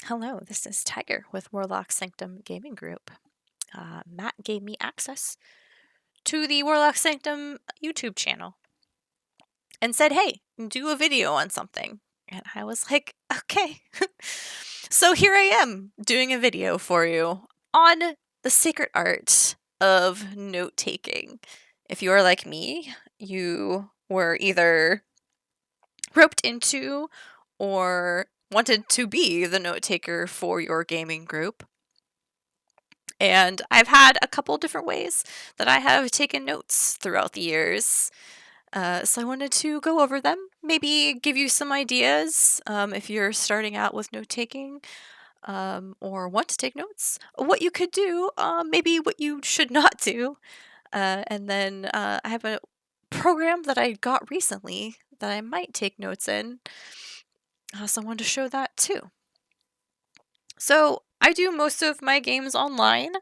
Hello, this is Tyger with Warlock Sanctum Gaming Group. Matt gave me access to the Warlock Sanctum YouTube channel and said, hey, do a video on something. And I was like, okay. So here I am doing a video for you on the sacred art of note taking. If you are like me, you were either roped into or wanted to be the note taker for your gaming group. And I've had a couple different ways that I have taken notes throughout the years. So I wanted to go over them, maybe give you some ideas if you're starting out with note taking or want to take notes, what you could do, maybe what you should not do. And then I have a program that I got recently that I might take notes in. So I wanted to show that too. So I do most of my games online.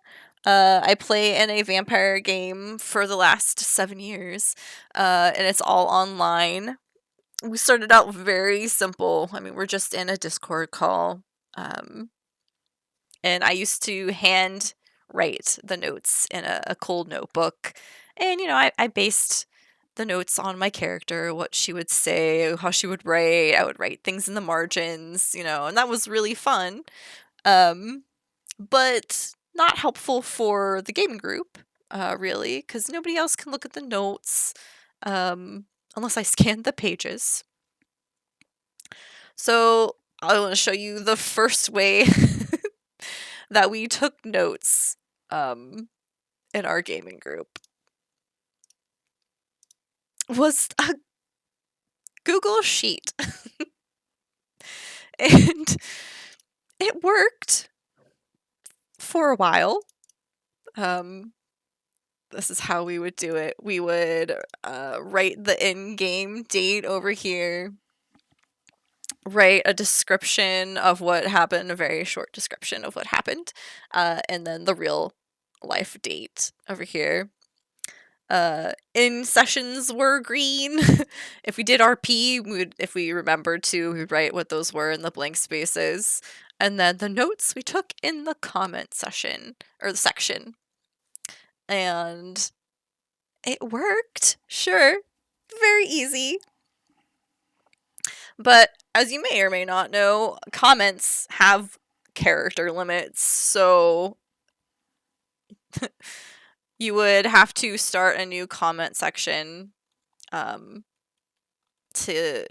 I play in a vampire game for the last 7 years, and it's all online. We started out very simple. I mean, we're just in a Discord call, and I used to hand write the notes in a cold notebook. And, I based the notes on my character, what she would say, how she would write. I would write things in the margins, and that was really fun. But not helpful for the gaming group, really, because nobody else can look at the notes unless I scan the pages. So I want to show you the first way that we took notes in our gaming group. Was a Google Sheet. And it worked for a while. This is how we would do it. We would write the in-game date over here, write a description of what happened, a very short description of what happened, and then the real life date over here. In sessions were green. If we did RP, if we remembered to, we'd write what those were in the blank spaces. And then the notes we took in the comment session, or the section. And it worked, sure. Very easy. But as you may or may not know, comments have character limits, so you would have to start a new comment section to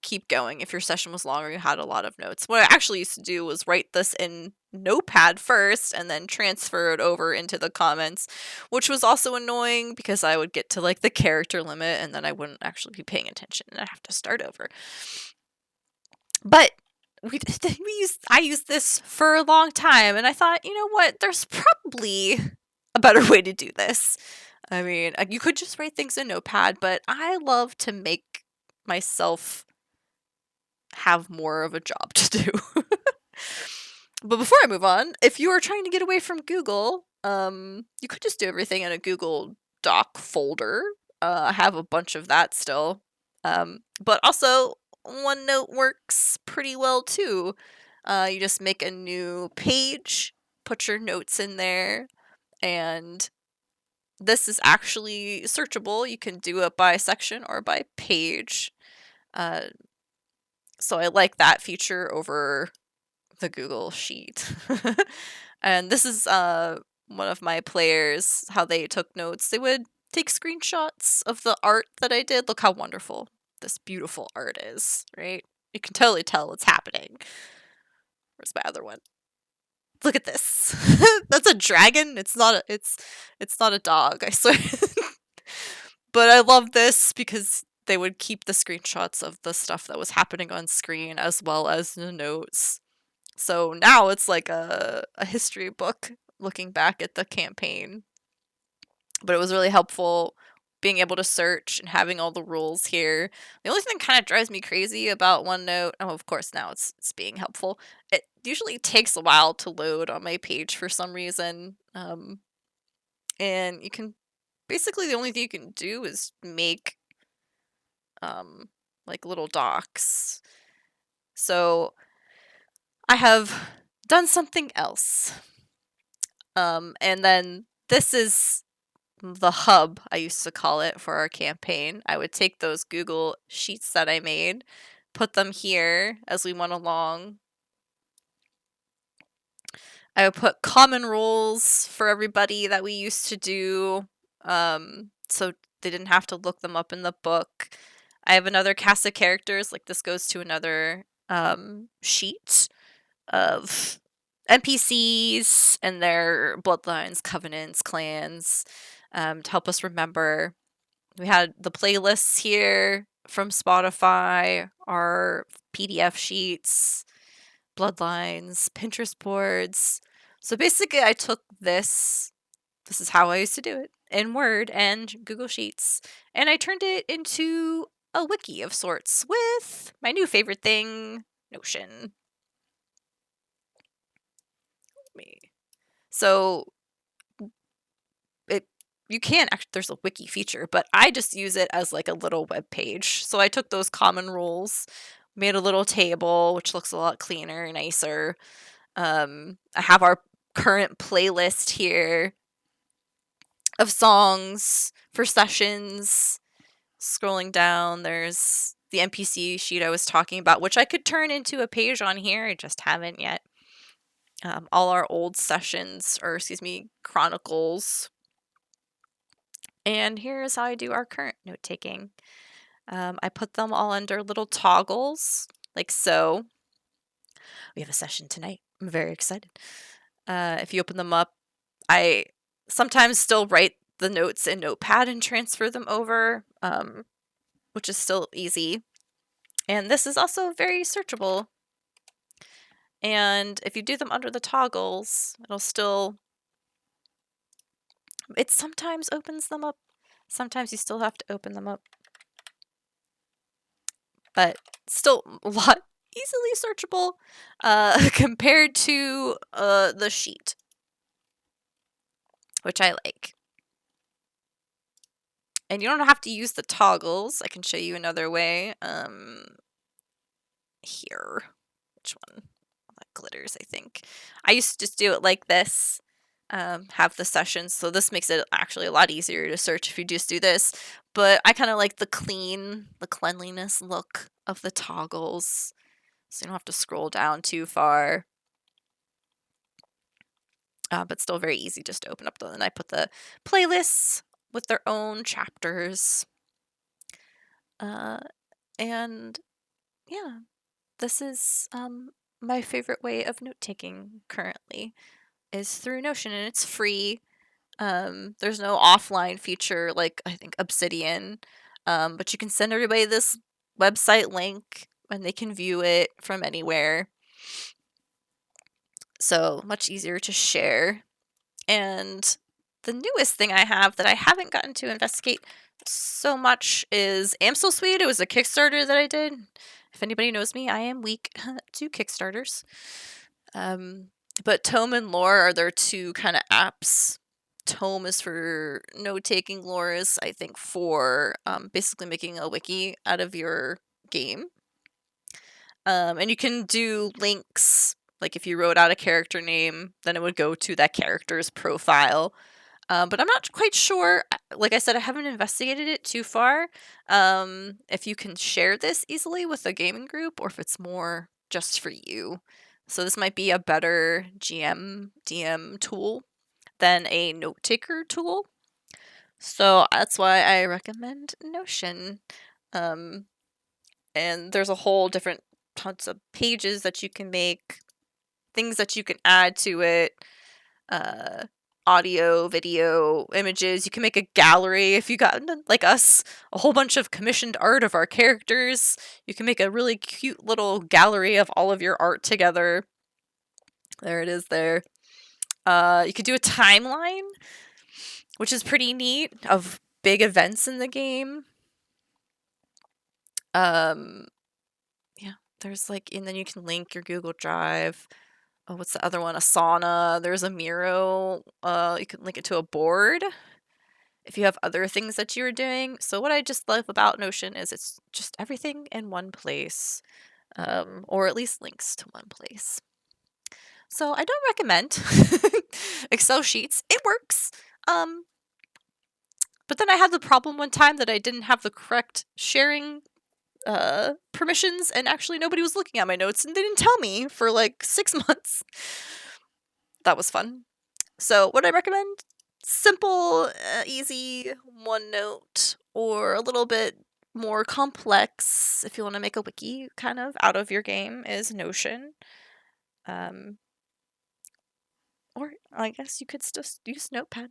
keep going if your session was long or you had a lot of notes. What I actually used to do was write this in Notepad first and then transfer it over into the comments, which was also annoying because I would get to like the character limit and then I wouldn't actually be paying attention and I'd have to start over. But I used this for a long time and I thought, you know what, there's probably a better way to do this. I mean, you could just write things in Notepad, but I love to make myself have more of a job to do. But before I move on, if you are trying to get away from Google, you could just do everything in a Google Doc folder. I have a bunch of that still. But also, OneNote works pretty well too. You just make a new page, put your notes in there, and this is actually searchable. You can do it by section or by page. So I like that feature over the Google Sheet. And this is one of my players, how they took notes. They would take screenshots of the art that I did. Look how wonderful this beautiful art is, right? You can totally tell it's happening. Where's my other one? Look at this. That's a dragon. It's not a dog, I swear. But I love this because they would keep the screenshots of the stuff that was happening on screen as well as the notes. So now it's like a history book looking back at the campaign. But it was really helpful being able to search and having all the rules here. The only thing that kind of drives me crazy about OneNote, oh, of course now it's being helpful. It usually takes a while to load on my page for some reason. And you can basically the only thing you can do is make like little docs. So I have done something else. And then this is the hub, I used to call it, for our campaign. I would take those Google Sheets that I made, put them here as we went along. I would put common rules for everybody that we used to do, so they didn't have to look them up in the book. I have another cast of characters, like this goes to another sheet of NPCs and their bloodlines, covenants, clans, to help us remember. We had the playlists here from Spotify, our PDF sheets, bloodlines, Pinterest boards. So basically, I took this is how I used to do it, in Word and Google Sheets, and I turned it into a wiki of sorts with my new favorite thing, Notion. So you can actually, there's a wiki feature, but I just use it as like a little web page. So I took those common rules, made a little table, which looks a lot cleaner, nicer. I have our current playlist here of songs for sessions. Scrolling down, there's the NPC sheet I was talking about, which I could turn into a page on here. I just haven't yet. All our old sessions, or excuse me, chronicles. And here's how I do our current note taking. I put them all under little toggles, like so. We have a session tonight. I'm very excited. If you open them up, I sometimes still write the notes in Notepad and transfer them over, which is still easy. And this is also very searchable. And if you do them under the toggles, it sometimes opens them up. Sometimes you still have to open them up. But still a lot easily searchable compared to the sheet, which I like. And you don't have to use the toggles. I can show you another way. Here. Which one? That glitters, I think. I used to just do it like this. Have the sessions, so this makes it actually a lot easier to search if you just do this. But I kind of like the cleanliness look of the toggles, so you don't have to scroll down too far. But still very easy just to open up. And I put the playlists with their own chapters. And yeah, this is my favorite way of note taking currently is through Notion, and it's free. There's no offline feature like I think Obsidian, but you can send everybody this website link and they can view it from anywhere. So much easier to share. And the newest thing I have that I haven't gotten to investigate so much is Am So Sweet. It was a Kickstarter that I did. If anybody knows me, I am weak to Kickstarters. But Tome and Lore are their two kind of apps. Tome is for note-taking. Lore is, I think, for basically making a wiki out of your game. And you can do links. Like if you wrote out a character name, then it would go to that character's profile. But I'm not quite sure. Like I said, I haven't investigated it too far. If you can share this easily with a gaming group or if it's more just for you. So this might be a better DM tool than a note taker tool. So that's why I recommend Notion. And there's a whole different tons of pages that you can make, things that you can add to it, audio, video, images. You can make a gallery if you got, like us, a whole bunch of commissioned art of our characters. You can make a really cute little gallery of all of your art together. There it is there. You could do a timeline, which is pretty neat, of big events in the game. Yeah, there's like, and then you can link your Google Drive. Oh, what's the other one? Asana. There's a Miro. You can link it to a board if you have other things that you're doing. So what I just love about Notion is it's just everything in one place, or at least links to one place. So I don't recommend Excel sheets. It works. But then I had the problem one time that I didn't have the correct sharing permissions, and actually nobody was looking at my notes, and they didn't tell me for like 6 months. That was fun. So what I recommend? Simple, easy OneNote, or a little bit more complex, if you want to make a wiki kind of out of your game, is Notion. Or I guess you could still use Notepad.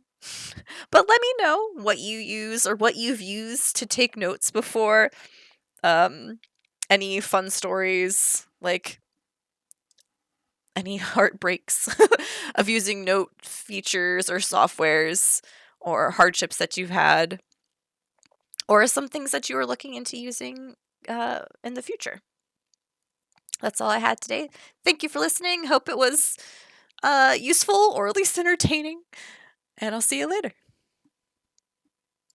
But let me know what you use or what you've used to take notes before. Any fun stories, like any heartbreaks of using note features or softwares, or hardships that you've had, or some things that you are looking into using in the future. That's all I had today. Thank you for listening. Hope it was useful or at least entertaining. And I'll see you later.